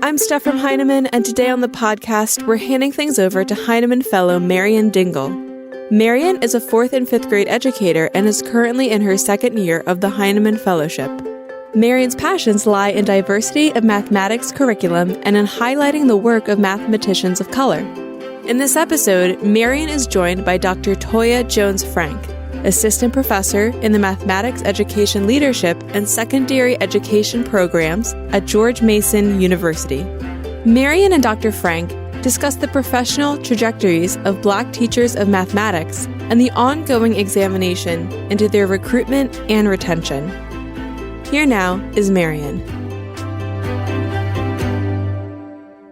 I'm Steph from Heinemann, and today on the podcast, we're handing things over to Heinemann Fellow Marian Dingle. Marian is a 4th and 5th grade educator and is currently in her 2nd year of the Heinemann Fellowship. Marian's passions lie in diversity of mathematics curriculum and in highlighting the work of mathematicians of color. In this episode, Marian is joined by Dr. Toya Jones Frank, Assistant Professor in the Mathematics Education Leadership and Secondary Education Programs at George Mason University. Marian and Dr. Frank discuss the professional trajectories of Black teachers of mathematics and the ongoing examination into their recruitment and retention. Here now is Marian.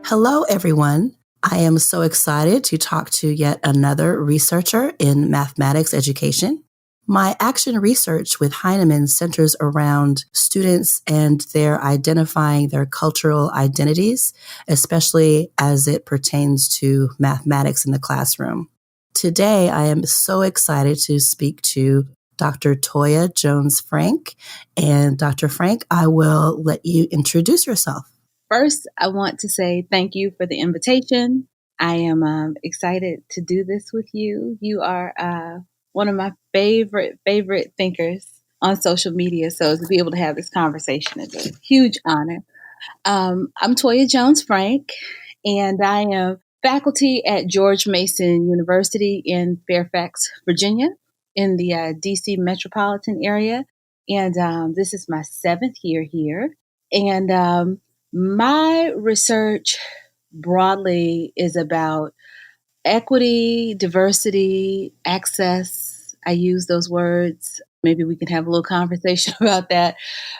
Hello, everyone. I am so excited to talk to yet another researcher in mathematics education. My action research with Heinemann centers around students and their identifying their cultural identities, especially as it pertains to mathematics in the classroom. Today, I am so excited to speak to Dr. Toya Jones Frank. And Dr. Frank, I will let you introduce yourself. First, I want to say thank you for the invitation. I am excited to do this with you. You are one of my favorite thinkers on social media. So to be able to have this conversation is a huge honor. I'm Toya Jones Frank, and I am faculty at George Mason University in Fairfax, Virginia, in the DC metropolitan area. And this is my 7th year here. And my research broadly is about equity, diversity, access. I use those words. Maybe we can have a little conversation about that.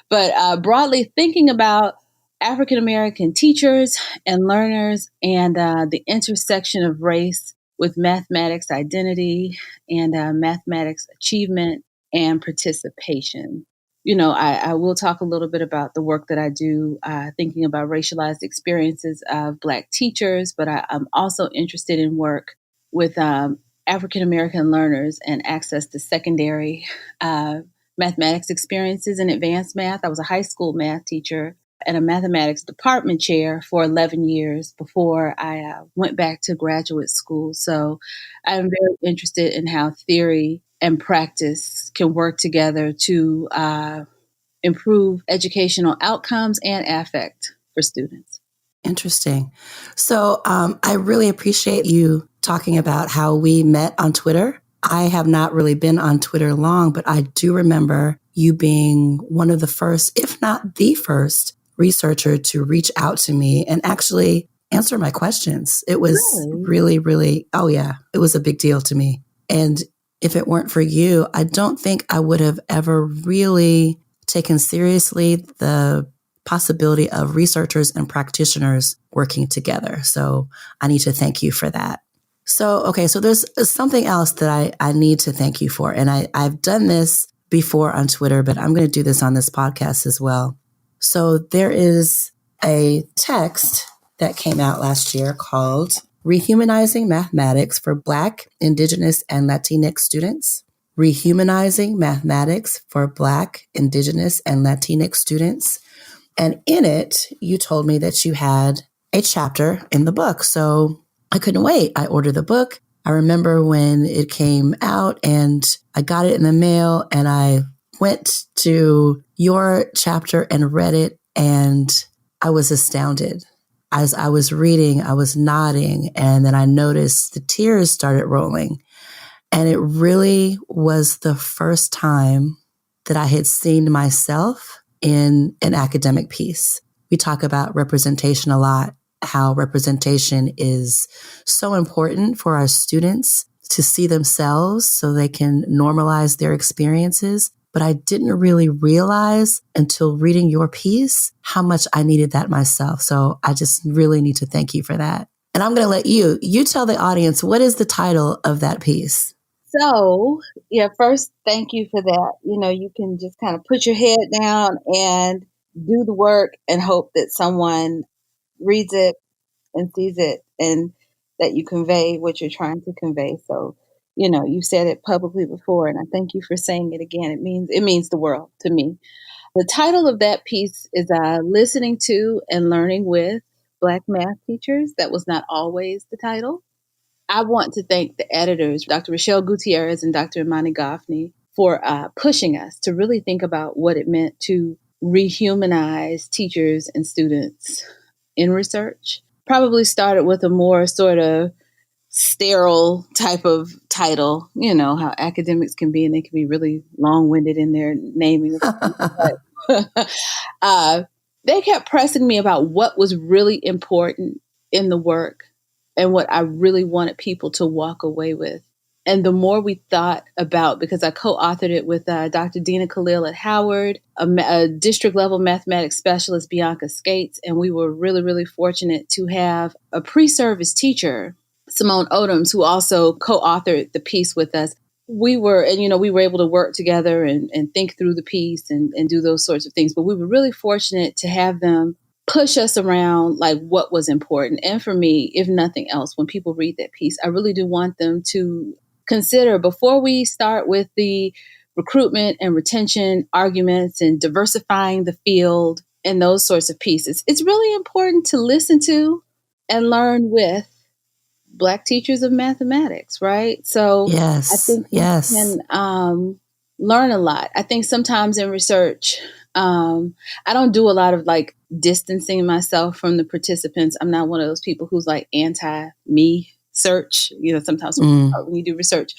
But broadly thinking about African American teachers and learners and the intersection of race with mathematics identity and mathematics achievement and participation. You know, I will talk a little bit about the work that I do, thinking about racialized experiences of Black teachers, but I'm also interested in work with African-American learners and access to secondary mathematics experiences in advanced math. I was a high school math teacher and a mathematics department chair for 11 years before I went back to graduate school. So I'm very interested in how theory and practice can work together to improve educational outcomes and affect for students. Interesting. So I really appreciate you talking about how we met on Twitter. I have not really been on Twitter long, but I do remember you being one of the first, if not the first, researcher to reach out to me and actually answer my questions. It was really, oh yeah, it was a big deal to me. And if it weren't for you, I don't think I would have ever really taken seriously the possibility of researchers and practitioners working together. So I need to thank you for that. So there's something else that I need to thank you for. And I've done this before on Twitter, but I'm going to do this on this podcast as well. So there is a text that came out last year called Rehumanizing Mathematics for Black, Indigenous, and Latinx Students. Rehumanizing Mathematics for Black, Indigenous, and Latinx Students. And in it, you told me that you had a chapter in the book. So I couldn't wait. I ordered the book. I remember when it came out and I got it in the mail and I went to your chapter and read it and I was astounded. As I was reading, I was nodding, and then I noticed the tears started rolling. And it really was the first time that I had seen myself in an academic piece. We talk about representation a lot, how representation is so important for our students to see themselves so they can normalize their experiences. But I didn't really realize until reading your piece how much I needed that myself. So I just really need to thank you for that. And I'm going to let you tell the audience, what is the title of that piece? So, first, thank you for that. You know, you can just kind of put your head down and do the work and hope that someone reads it and sees it and that you convey what you're trying to convey. So, you know, you've said it publicly before, and I thank you for saying it again. It means the world to me. The title of that piece is Listening to and Learning with Black math teachers. That was not always the title. I want to thank the editors, Dr. Rochelle Gutierrez and Dr. Imani Goffney, for pushing us to really think about what it meant to rehumanize teachers and students in research. Probably started with a more sort of sterile type of title, you know, how academics can be, and they can be really long-winded in their naming. They kept pressing me about what was really important in the work and what I really wanted people to walk away with. And the more we thought about, because I co-authored it with Dr. Dina Khalil at Howard, a district level mathematics specialist, Bianca Skates, and we were really, really fortunate to have a pre-service teacher, Simone Odoms, who also co-authored the piece with us. We were able to work together and think through the piece and do those sorts of things. But we were really fortunate to have them push us around like what was important. And for me, if nothing else, when people read that piece, I really do want them to consider, before we start with the recruitment and retention arguments and diversifying the field and those sorts of pieces, it's really important to listen to and learn with Black teachers of mathematics, right? So I Yes, think we yes. can learn a lot. I think sometimes in research, I don't do a lot of like distancing myself from the participants. I'm not one of those people who's like anti-me search. You know, sometimes when you do research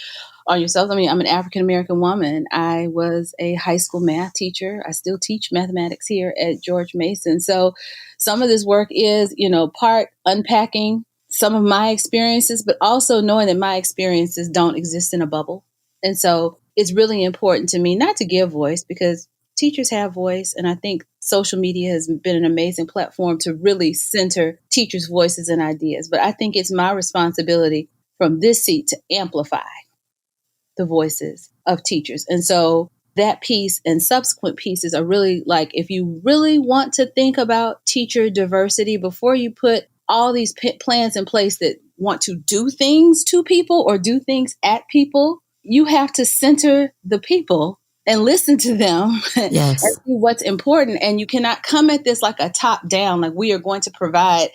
on yourself, I mean, I'm an African-American woman. I was a high school math teacher. I still teach mathematics here at George Mason. So some of this work is, you know, part unpacking some of my experiences, but also knowing that my experiences don't exist in a bubble. And so it's really important to me not to give voice, because teachers have voice. And I think social media has been an amazing platform to really center teachers' voices and ideas. But I think it's my responsibility from this seat to amplify the voices of teachers. And so that piece and subsequent pieces are really like, if you really want to think about teacher diversity, before you put all these plans in place that want to do things to people or do things at people, you have to center the people and listen to them Yes. and see what's important. And you cannot come at this like a top down, like we are going to provide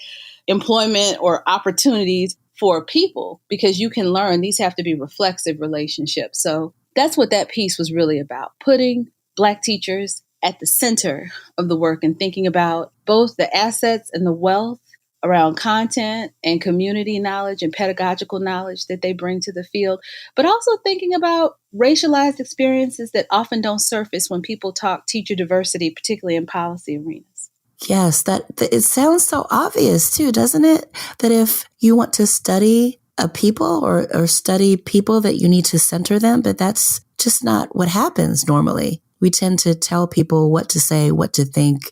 employment or opportunities for people, because you can learn these have to be reflexive relationships. So that's what that piece was really about, putting Black teachers at the center of the work and thinking about both the assets and the wealth around content and community knowledge and pedagogical knowledge that they bring to the field, but also thinking about racialized experiences that often don't surface when people talk teacher diversity, particularly in policy arenas. Yes, that it sounds so obvious too, doesn't it? That if you want to study a people or study people, that you need to center them, but that's just not what happens normally. We tend to tell people what to say, what to think.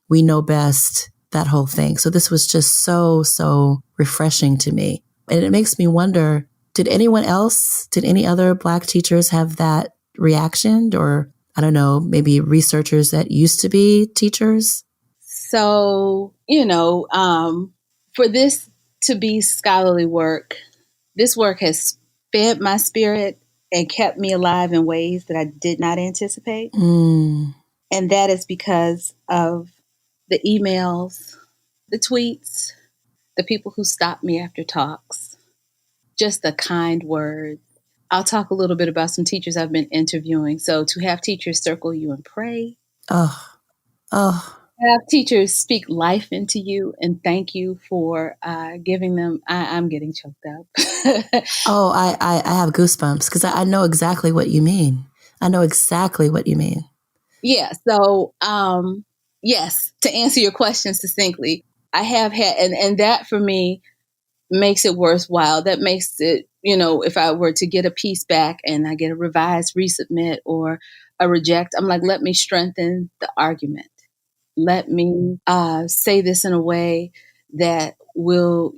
We know best, that whole thing. So this was just so refreshing to me. And it makes me wonder, did any other Black teachers have that reaction? Or I don't know, maybe researchers that used to be teachers? So, for this to be scholarly work, this work has fed my spirit and kept me alive in ways that I did not anticipate. And that is because of the emails, the tweets, the people who stop me after talks, just the kind words. I'll talk a little bit about some teachers I've been interviewing. So to have teachers circle you and pray. Have teachers speak life into you and thank you for giving them. I'm getting choked up. I have goosebumps because I know exactly what you mean. Yeah. So, yes, to answer your question succinctly, I have had, and that for me makes it worthwhile. That makes it, if I were to get a piece back and I get a revised resubmit or a reject, I'm like, let me strengthen the argument. Let me say this in a way that will,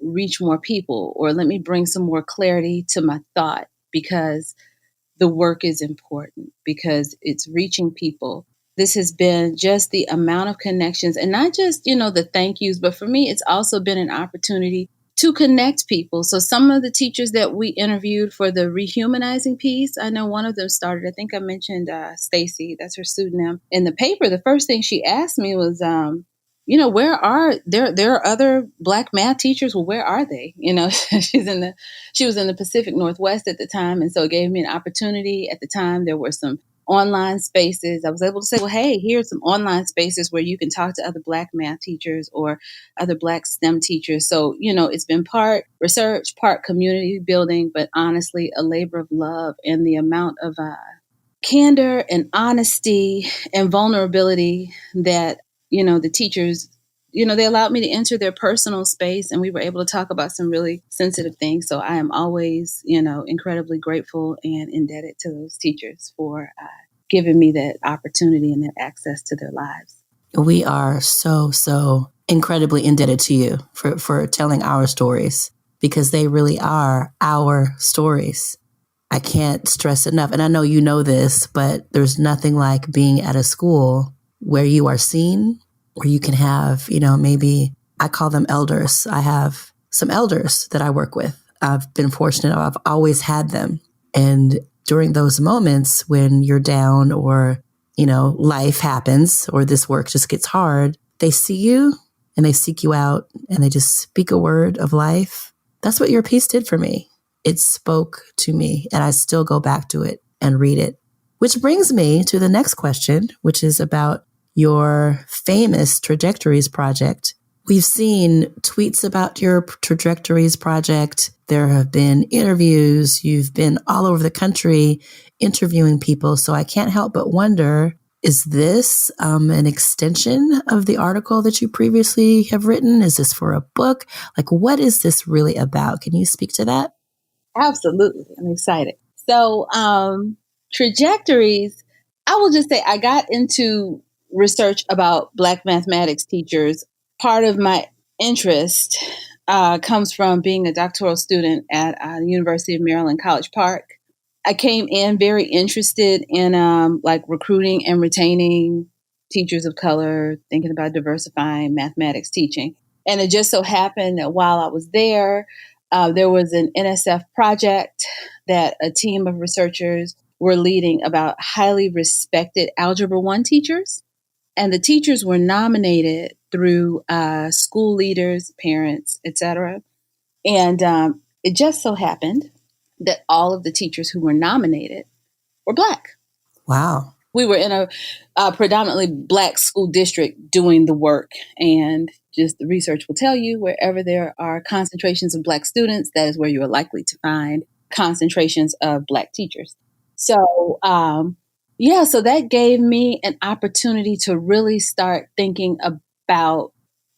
reach more people, or let me bring some more clarity to my thought, because the work is important, because it's reaching people. This has been just the amount of connections, and not just, the thank yous, but for me, it's also been an opportunity to connect people. So some of the teachers that we interviewed for the Rehumanizing piece, I know one of them started, I think I mentioned Stacy, that's her pseudonym, in the paper. The first thing she asked me was, where are there are other Black math teachers? Well, where are they? She was in the Pacific Northwest at the time. And so it gave me an opportunity. At the time, there were some online spaces. I was able to say, well, hey, here's some online spaces where you can talk to other Black math teachers or other Black STEM teachers. So, it's been part research, part community building, but honestly, a labor of love, and the amount of candor and honesty and vulnerability that, the teachers, they allowed me to enter their personal space, and we were able to talk about some really sensitive things. So I am always, incredibly grateful and indebted to those teachers for giving me that opportunity and that access to their lives. We are so, so incredibly indebted to you for telling our stories, because they really are our stories. I can't stress enough, and I know you know this, but there's nothing like being at a school where you are seen, where you can have, maybe I call them elders. I have some elders that I work with. I've been fortunate. I've always had them. And during those moments when you're down, or, life happens, or this work just gets hard, they see you and they seek you out and they just speak a word of life. That's what your piece did for me. It spoke to me, and I still go back to it and read it. Which brings me to the next question, which is about your famous Trajectories Project. We've seen tweets about your Trajectories Project. There have been interviews. You've been all over the country interviewing people. So I can't help but wonder, is this an extension of the article that you previously have written? Is this for a book? Like, what is this really about? Can you speak to that? Absolutely. I'm excited. So, Trajectories, I will just say I got into research about Black mathematics teachers. Part of my interest comes from being a doctoral student at the University of Maryland, College Park. I came in very interested in recruiting and retaining teachers of color, thinking about diversifying mathematics teaching. And it just so happened that while I was there was an NSF project that a team of researchers were leading about highly respected Algebra 1 teachers. And the teachers were nominated through school leaders, parents, etc. And it just so happened that all of the teachers who were nominated were Black. Wow. We were in a predominantly Black school district doing the work, and just the research will tell you wherever there are concentrations of Black students, that is where you are likely to find concentrations of Black teachers. So, so that gave me an opportunity to really start thinking about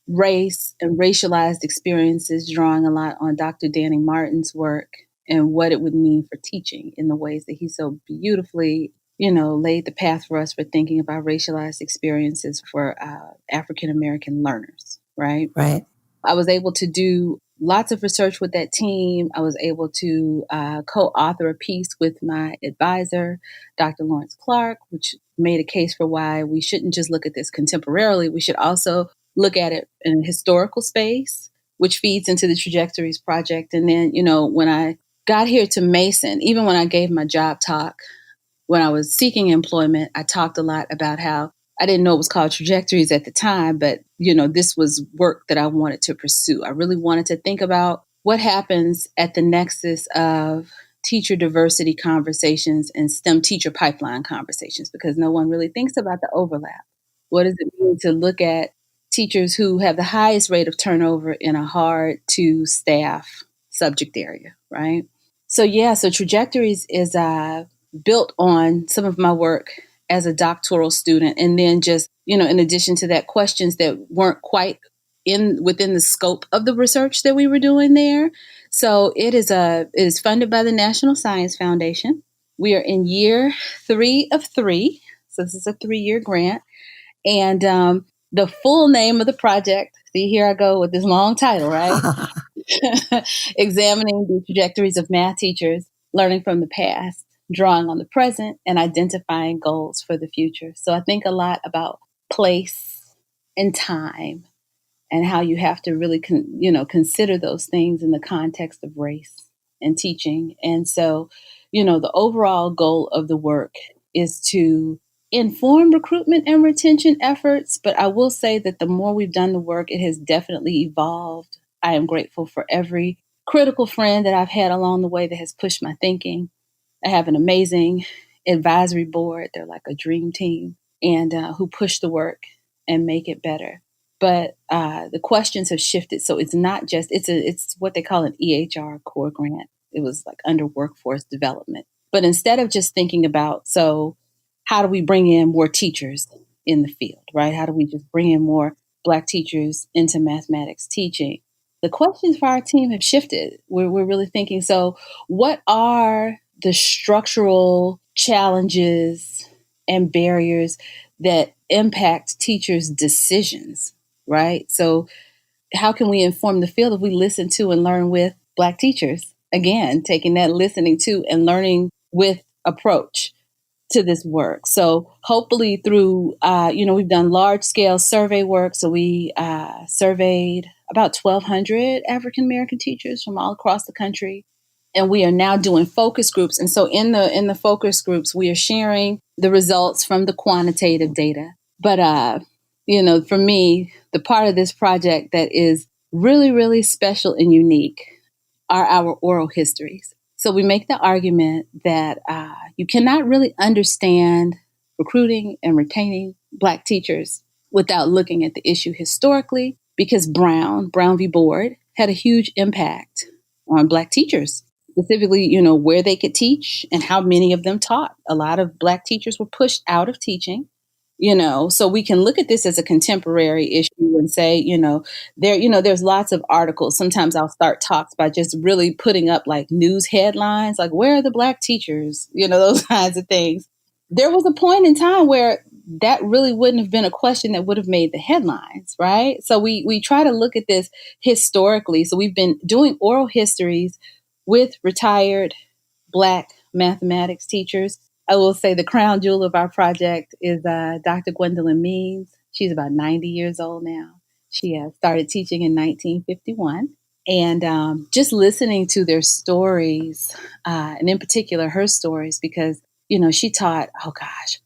race and racialized experiences, drawing a lot on Dr. Danny Martin's work and what it would mean for teaching in the ways that he so beautifully laid the path for us for thinking about racialized experiences for African American learners, right? Right. I was able to do lots of research with that team. I was able to co-author a piece with my advisor, Dr. Lawrence Clark, which made a case for why we shouldn't just look at this contemporarily. We should also look at it in a historical space, which feeds into the Trajectories Project. And then, when I got here to Mason, even when I gave my job talk, when I was seeking employment, I talked a lot about how I didn't know it was called Trajectories at the time, but, this was work that I wanted to pursue. I really wanted to think about what happens at the nexus of teacher diversity conversations and STEM teacher pipeline conversations, because no one really thinks about the overlap. What does it mean to look at teachers who have the highest rate of turnover in a hard to staff subject area, right? So Trajectories is built on some of my work as a doctoral student. And then just, in addition to that, questions that weren't quite within the scope of the research that we were doing there. So it is funded by the National Science Foundation. We are in year 3 of 3. So this is a 3-year grant. And the full name of the project, see, here I go with this long title, right? Examining the trajectories of math teachers, learning from the past, drawing on the present, and identifying goals for the future. So I think a lot about place and time and how you have to really, consider those things in the context of race and teaching. And so, the overall goal of the work is to inform recruitment and retention efforts, but I will say that the more we've done the work, it has definitely evolved. I am grateful for every critical friend that I've had along the way that has pushed my thinking. I have an amazing advisory board. They're like a dream team, and who push the work and make it better. But the questions have shifted, so it's not just it's what they call an EHR core grant. It was like under workforce development. But instead of just thinking about, so how do we bring in more teachers in the field, right? How do we just bring in more Black teachers into mathematics teaching? The questions for our team have shifted. We're really thinking, so what are the structural challenges and barriers that impact teachers' decisions, right? So how can we inform the field if we listen to and learn with Black teachers? Again, taking that listening to and learning with approach to this work. So hopefully through, we've done large scale survey work. So we surveyed about 1,200 African American teachers from all across the country. And we are now doing focus groups. And so in the focus groups, we are sharing the results from the quantitative data. But, for me, the part of this project that is really, really special and unique are our oral histories. So we make the argument that you cannot really understand recruiting and retaining Black teachers without looking at the issue historically, because Brown v. Board, had a huge impact on Black teachers, specifically, where they could teach and how many of them taught. A lot of Black teachers were pushed out of teaching. So we can look at this as a contemporary issue and say, there's lots of articles. Sometimes I'll start talks by just really putting up like news headlines, like, where are the Black teachers? Those kinds of things. There was a point in time where that really wouldn't have been a question that would have made the headlines, right? So we try to look at this historically. So we've been doing oral histories with retired Black mathematics teachers. I will say the crown jewel of our project is Dr. Gwendolyn Means. She's about 90 years old now. She started teaching in 1951. And just listening to their stories, and in particular her stories, because, she taught,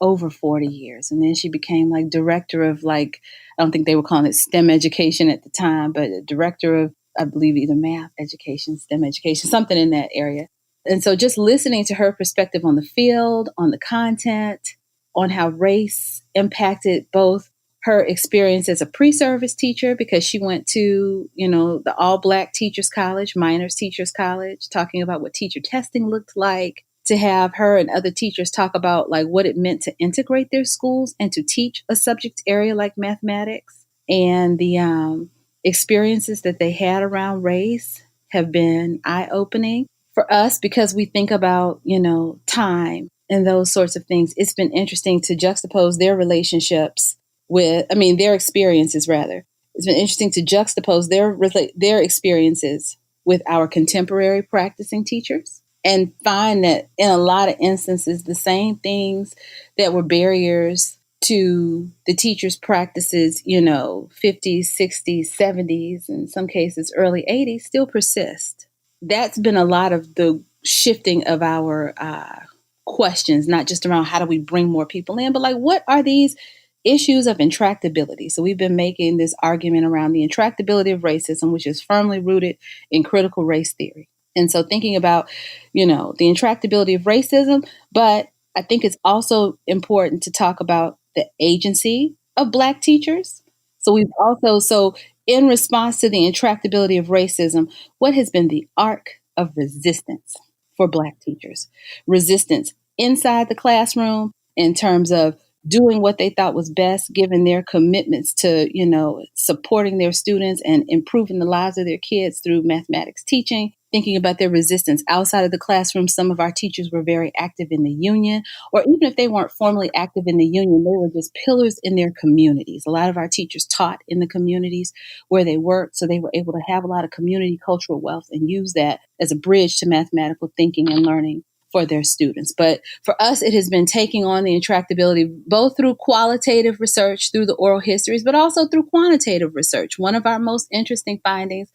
over 40 years. And then she became like director of I don't think they were calling it STEM education at the time, but director of, I believe, either math education, STEM education, something in that area. And so just listening to her perspective on the field, on the content, on how race impacted both her experience as a pre-service teacher, because she went to, the all Black teachers college, minors teachers college, talking about what teacher testing looked like, to have her and other teachers talk about like what it meant to integrate their schools and to teach a subject area like mathematics. And the experiences that they had around race have been eye-opening. For us, because we think about, time and those sorts of things, it's been interesting to juxtapose their relationships their experiences rather. It's been interesting to juxtapose their experiences with our contemporary practicing teachers and find that in a lot of instances, the same things that were barriers to the teachers' practices, 50s, 60s, 70s, in some cases early 80s, still persist. That's been a lot of the shifting of our questions, not just around how do we bring more people in, but like, what are these issues of intractability? So we've been making this argument around the intractability of racism, which is firmly rooted in critical race theory. And so thinking about, the intractability of racism, but I think it's also important to talk about the agency of Black teachers. So in response to the intractability of racism, what has been the arc of resistance for Black teachers? Resistance inside the classroom in terms of doing what they thought was best, given their commitments to, supporting their students and improving the lives of their kids through mathematics teaching. Thinking about their resistance outside of the classroom, some of our teachers were very active in the union, or even if they weren't formally active in the union, they were just pillars in their communities. A lot of our teachers taught in the communities where they worked, so they were able to have a lot of community cultural wealth and use that as a bridge to mathematical thinking and learning for their students. But for us, it has been taking on the intractability both through qualitative research, through the oral histories, but also through quantitative research. One of our most interesting findings,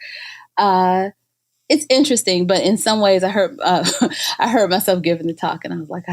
it's interesting, but in some ways I heard myself giving the talk and I was like,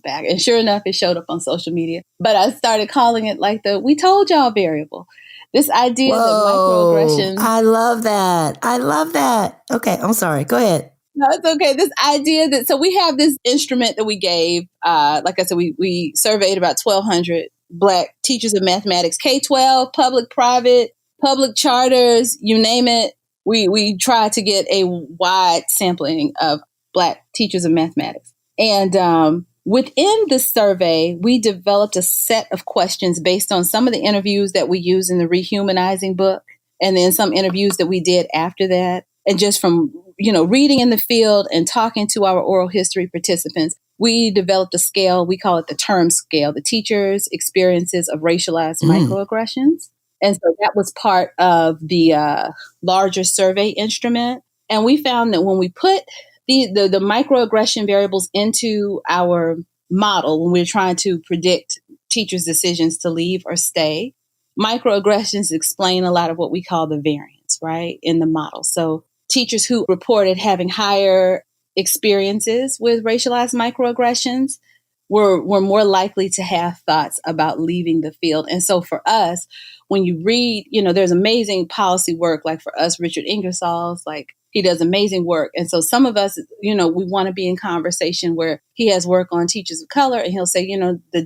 back. And sure enough, it showed up on social media. But I started calling it like the "we told y'all" variable. This idea that microaggressions. I love that. I love that. Okay, I'm sorry. Go ahead. No, it's okay. This idea that, so we have this instrument that we gave, like I said, we surveyed about 1,200 Black teachers of mathematics, K-12, public, private, public charters, you name it. We tried to get a wide sampling of Black teachers of mathematics. And within the survey, we developed a set of questions based on some of the interviews that we use in the Rehumanizing book, and then some interviews that we did after that. And just from, reading in the field and talking to our oral history participants, we developed a scale. We call it the term scale, the teachers' experiences of racialized microaggressions. And so that was part of the larger survey instrument. And we found that when we put the microaggression variables into our model, when we're trying to predict teachers' decisions to leave or stay, microaggressions explain a lot of what we call the variance, right, in the model. So teachers who reported having higher experiences with racialized microaggressions were more likely to have thoughts about leaving the field. And so for us, when you read, there's amazing policy work, like for us, Richard Ingersoll's, like he does amazing work. And so some of us, we want to be in conversation where he has work on teachers of color, and he'll say, the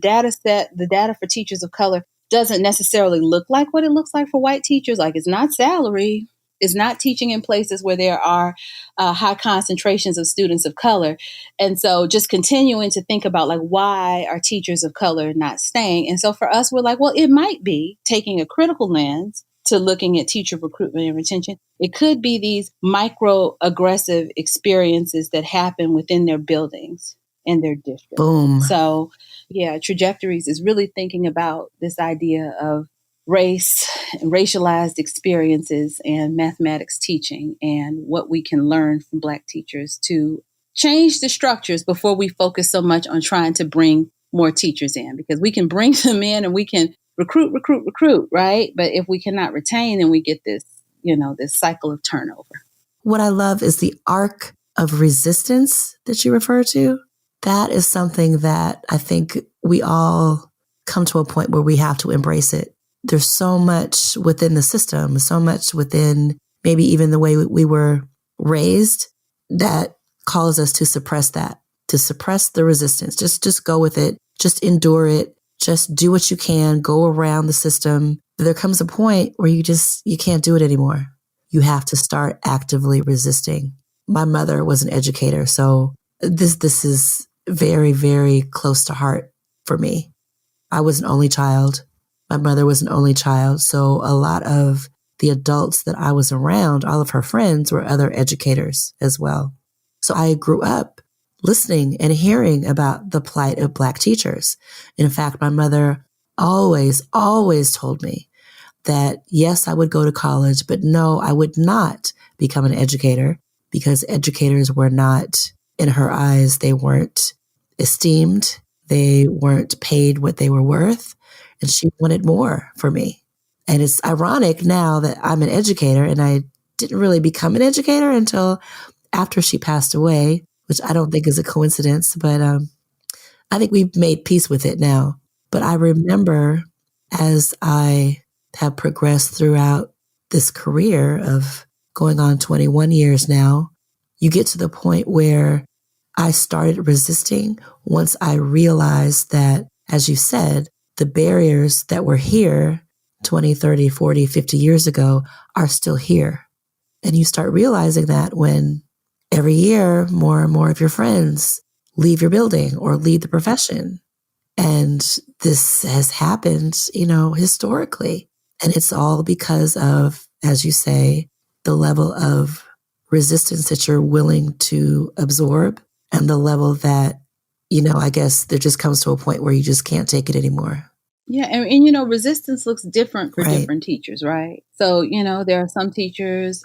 data for teachers of color doesn't necessarily look like what it looks like for white teachers. Like, it's not salary. It's not teaching in places where there are high concentrations of students of color. And so just continuing to think about, like, why are teachers of color not staying? And so for us, we're like, well, it might be taking a critical lens to looking at teacher recruitment and retention. It could be these microaggressive experiences that happen within their buildings and their district. Boom. So, yeah, Trajectories is really thinking about this idea of race and racialized experiences and mathematics teaching, and what we can learn from Black teachers to change the structures before we focus so much on trying to bring more teachers in, because we can bring them in and we can recruit, right? But if we cannot retain, then we get this, this cycle of turnover. What I love is the arc of resistance that you refer to. That is something that I think we all come to a point where we have to embrace it. There's so much within the system, so much within maybe even the way we were raised that calls us to suppress that, to suppress the resistance. Just go with it. Just endure it. Just do what you can. Go around the system. There comes a point where you can't do it anymore. You have to start actively resisting. My mother was an educator, so this is very, very close to heart for me. I was an only child. My mother was an only child. So a lot of the adults that I was around, all of her friends, were other educators as well. So I grew up listening and hearing about the plight of Black teachers. In fact, my mother always told me that, yes, I would go to college, but no, I would not become an educator, because educators were not, in her eyes, they weren't esteemed. They weren't paid what they were worth. And she wanted more for me. And it's ironic now that I'm an educator, and I didn't really become an educator until after she passed away, which I don't think is a coincidence, but I think we've made peace with it now. But I remember, as I have progressed throughout this career of going on 21 years now, you get to the point where I started resisting once I realized that, as you said, the barriers that were here 20, 30, 40, 50 years ago are still here. And you start realizing that when every year more and more of your friends leave your building or leave the profession. And this has happened, historically. And it's all because of, as you say, the level of resistance that you're willing to absorb, and the level that, I guess there just comes to a point where you just can't take it anymore. Yeah. And resistance looks different for different teachers, right? So, there are some teachers,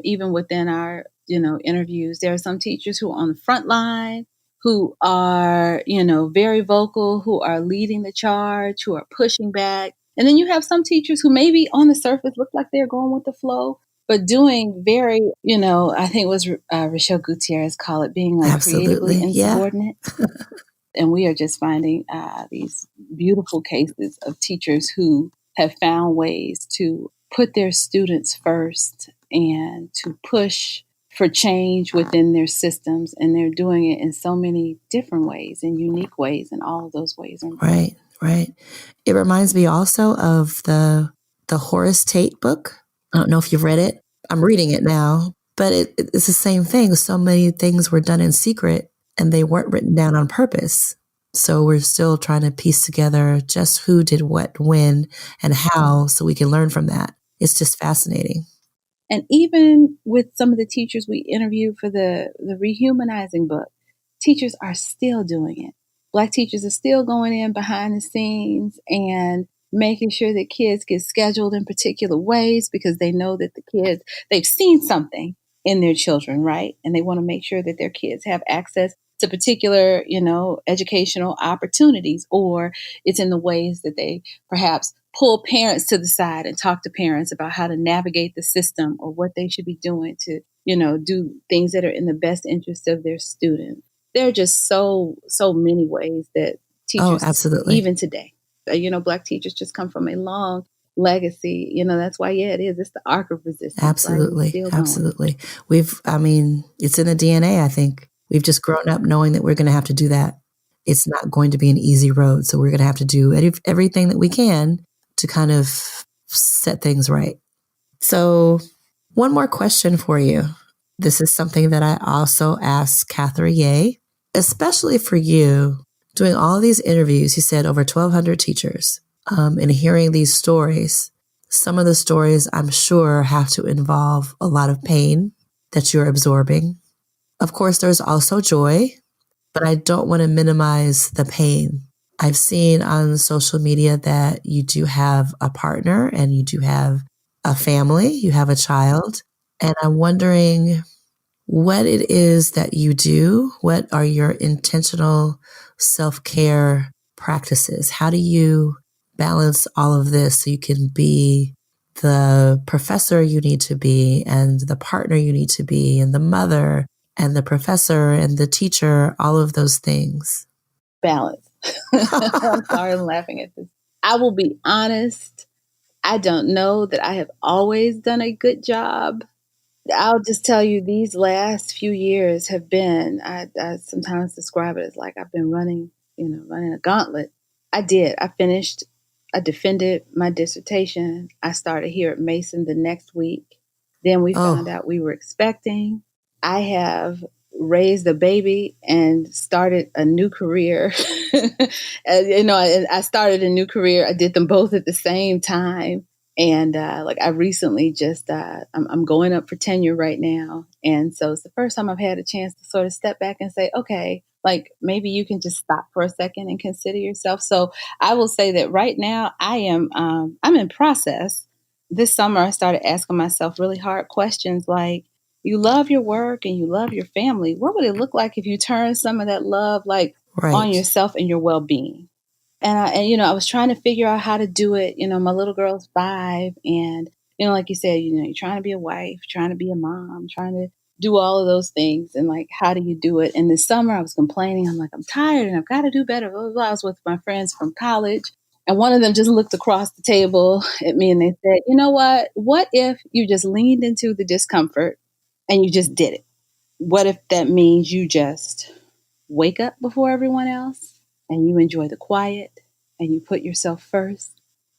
even within our, interviews, there are some teachers who are on the front line, who are, very vocal, who are leading the charge, who are pushing back. And then you have some teachers who maybe on the surface look like they're going with the flow, but doing very, I think it was Rochelle Gutierrez call it being like Absolutely. creatively insubordinate. And we are just finding these beautiful cases of teachers who have found ways to put their students first and to push for change within their systems. And they're doing it in so many different ways and unique ways. And all of those ways are important. Right. It reminds me also of the Horus Tate book. I don't know if you've read it. I'm reading it now, but it's the same thing. So many things were done in secret and they weren't written down on purpose. So we're still trying to piece together just who did what, when, and how, so we can learn from that. It's just fascinating. And even with some of the teachers we interviewed for the Rehumanizing book, teachers are still doing it. Black teachers are still going in behind the scenes and making sure that kids get scheduled in particular ways because they know that the kids, they've seen something in their children, right? And they want to make sure that their kids have access to particular, educational opportunities, or it's in the ways that they perhaps pull parents to the side and talk to parents about how to navigate the system or what they should be doing to, do things that are in the best interest of their students. There are just so many ways that teachers, absolutely, even today, Black teachers just come from a long legacy. That's why, it is. It's the arc of resistance. Absolutely. Right? Absolutely. It's in the DNA, I think. We've just grown up knowing that we're going to have to do that. It's not going to be an easy road. So we're going to have to do everything that we can to kind of set things right. So one more question for you. This is something that I also asked Catherine Ye, especially for you, doing all these interviews. You said over 1,200 teachers, and hearing these stories. Some of the stories, I'm sure, have to involve a lot of pain that you're absorbing. Of course, there's also joy, but I don't want to minimize the pain. I've seen on social media that you do have a partner and you do have a family, you have a child. And I'm wondering what it is that you do. What are your intentional self-care practices? How do you balance all of this so you can be the professor you need to be and the partner you need to be and the mother and the professor and the teacher, all of those things? Balance. I'm sorry, I'm laughing at this. I will be honest. I don't know that I have always done a good job. I'll just tell you, these last few years have been, I sometimes describe it as like I've been running a gauntlet. I did. I defended my dissertation. I started here at Mason the next week. Then we found out we were expecting. I have raised a baby and started a new career. I started a new career. I did them both at the same time. And I recently I'm going up for tenure right now. And so it's the first time I've had a chance to sort of step back and say, okay, maybe you can just stop for a second and consider yourself. So I will say that right now I'm in process. This summer I started asking myself really hard questions like, you love your work and you love your family. What would it look like if you turn some of that love on yourself and your well-being? And I was trying to figure out how to do it. My little girl's 5, and like you said, you're trying to be a wife, trying to be a mom, trying to do all of those things, and how do you do it? And this summer, I was complaining. I'm like, I'm tired, and I've got to do better. Blah, blah, blah. I was with my friends from college, and one of them just looked across the table at me, and they said, "You know what? What if you just leaned into the discomfort and you just did it? What if that means you just wake up before everyone else?" And you enjoy the quiet and you put yourself first.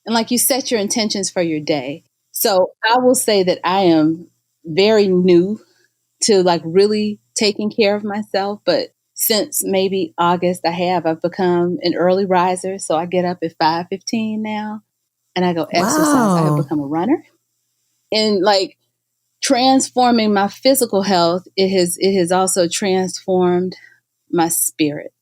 And you set your intentions for your day. So I will say that I am very new to really taking care of myself. But since maybe August, I've become an early riser. So I get up at 5:15 now and I go exercise. I have become a runner. And transforming my physical health, it has also transformed my spirit.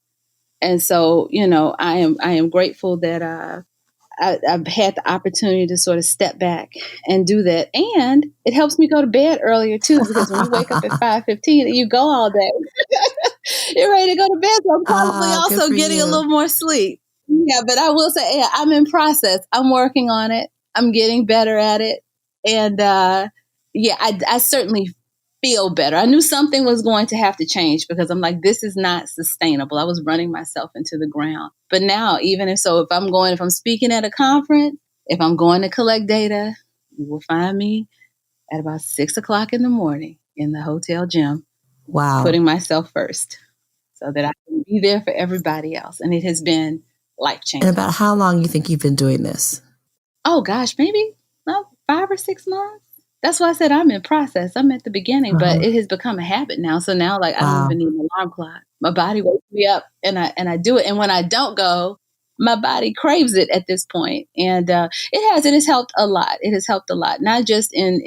And so, I am grateful that I've had the opportunity to sort of step back and do that. And it helps me go to bed earlier too, because when you wake up at 5:15 and you go all day, you're ready to go to bed. So I'm probably also getting a little more sleep. Yeah, but I will say, I'm in process. I'm working on it. I'm getting better at it. And I certainly feel better. I knew something was going to have to change because I'm like, this is not sustainable. I was running myself into the ground. But now, if I'm speaking at a conference, if I'm going to collect data, you will find me at about 6:00 in the morning in the hotel gym. Wow. Putting myself first so that I can be there for everybody else. And it has been life-changing. And about how long you think you've been doing this? Oh, gosh, maybe 5 or 6 months. That's why I said I'm in process. I'm at the beginning, but it has become a habit now. So now, I don't even need an alarm clock. My body wakes me up and I do it. And when I don't go, my body craves it at this point. And it has helped a lot. It has helped a lot, not just in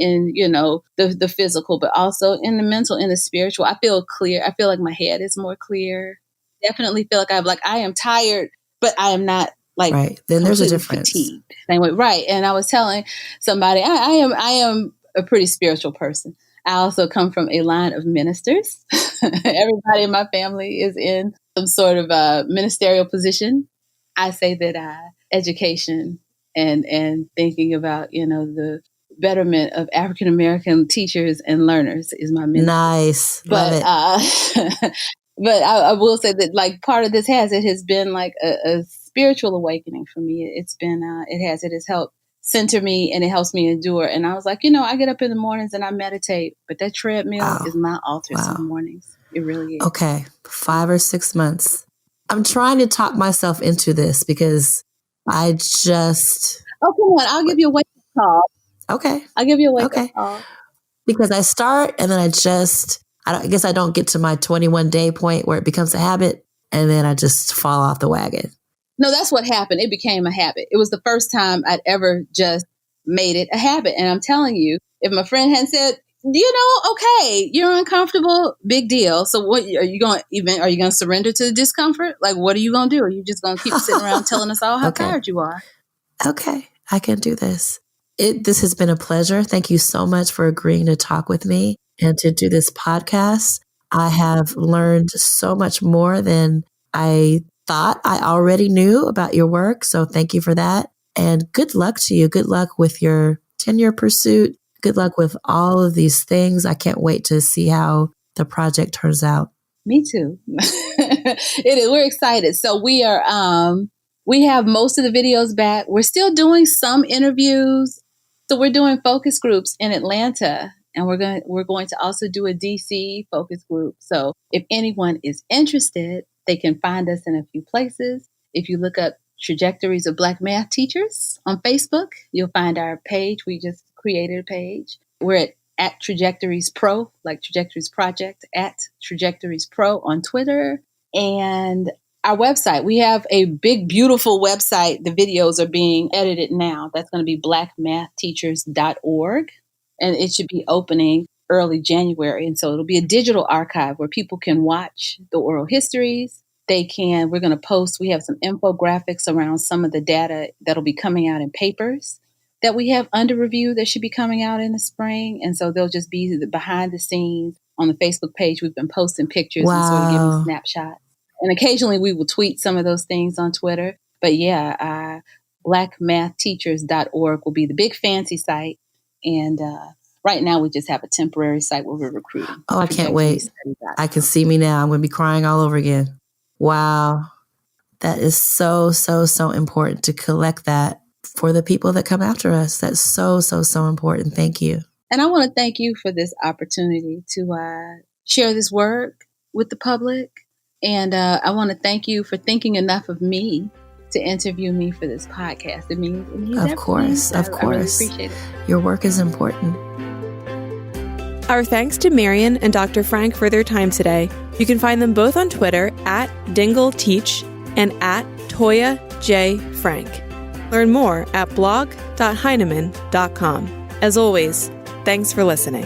the physical, but also in the mental, in the spiritual. I feel clear. I feel like my head is more clear. Definitely feel like I am tired, but I am not right. Then there's a difference. Fatigued. Right. And I was telling somebody, I am a pretty spiritual person. I also come from a line of ministers. Everybody in my family is in some sort of a ministerial position. I say that education and thinking about, the betterment of African American teachers and learners is my mission. Nice. But but I will say that part of this has been like a spiritual awakening for me. It has helped center me and it helps me endure. And I was like, I get up in the mornings and I meditate, but that treadmill is my altar some mornings. It really is. Okay. 5 or 6 months. I'm trying to talk myself into this because I just... Oh, come on. I'll give you a wake-up call. Okay. I'll give you a wake-up call. Because I start and then I guess I don't get to my 21-day point where it becomes a habit and then I just fall off the wagon. No, that's what happened. It became a habit. It was the first time I'd ever just made it a habit. And I'm telling you, if my friend hadn't said, okay, you're uncomfortable, big deal. So what are you going to surrender to the discomfort? What are you going to do? Are you just going to keep sitting around telling us all how tired you are? Okay, I can do this. This has been a pleasure. Thank you so much for agreeing to talk with me and to do this podcast. I have learned so much more than I thought I already knew about your work. So thank you for that. And good luck to you. Good luck with your tenure pursuit. Good luck with all of these things. I can't wait to see how the project turns out. Me too. It is. We're excited. So we have most of the videos back. We're still doing some interviews. So we're doing focus groups in Atlanta, and we're going to also do a DC focus group. So if anyone is interested, they can find us in a few places. If you look up Trajectories of Black Math Teachers on Facebook, you'll find our page. We just created a page. We're at Trajectories Pro, like Trajectories Project, at Trajectories Pro on Twitter. And our website, we have a big, beautiful website. The videos are being edited now. That's going to be blackmathteachers.org. And it should be opening early January. And so it'll be a digital archive where people can watch the oral histories. We're going to post, we have some infographics around some of the data that'll be coming out in papers that we have under review that should be coming out in the spring. And so they'll just be the behind the scenes on the Facebook page. We've been posting pictures and sort of giving snapshots. And occasionally we will tweet some of those things on Twitter. But blackmathteachers.org will be the big fancy site. And right now we just have a temporary site where we're recruiting. Oh, I can't wait. I can see me now. I'm going to be crying all over again. Wow. That is so, so, so important to collect that for the people that come after us. That's so, so, so important. Thank you. And I want to thank you for this opportunity to share this work with the public. And I want to thank you for thinking enough of me to interview me for this podcast. It means of course. I really appreciate it. Your work is important. Our thanks to Marian and Dr. Frank for their time today. You can find them both on Twitter at DingleTeach and at Toya J. Frank. Learn more at blog.heinemann.com. As always, thanks for listening.